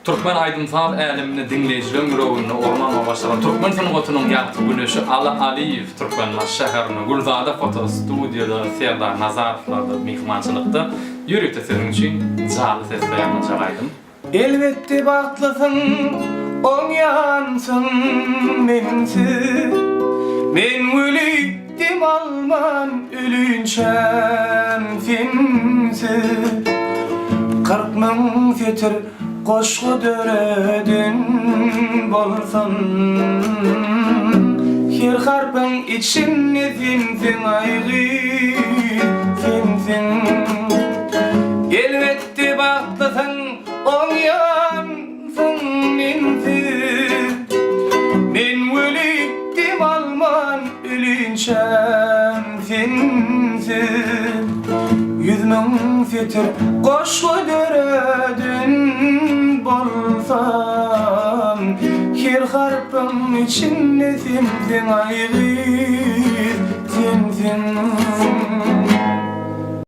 Türkmen aydımsal älimini dinleyijilerin ýüreginde ormanma başlaran Türkmen sanagatynyň ýaty güneşi Ala Aliýew Türkmenler şäherine Gulzada fotostudiýada Serdar Nazarowlarda mehmançylykda ýürükde sizin üçin jaly sesleýän çalaýdym. Elbette baklısın, on yansın mensiz. Men ölüydüm alman ölünçem finsiz. 40 ming fetir koşku döredin bolsan. Her harpın içinde finsin aygı finsin. Elbette baklısın, on yansın mensiz. Men ölüydüm alman ölünçem finsiz. 100 ming fetir koşku döredin bolsam. Her harpın içinde finsin aygı finsin.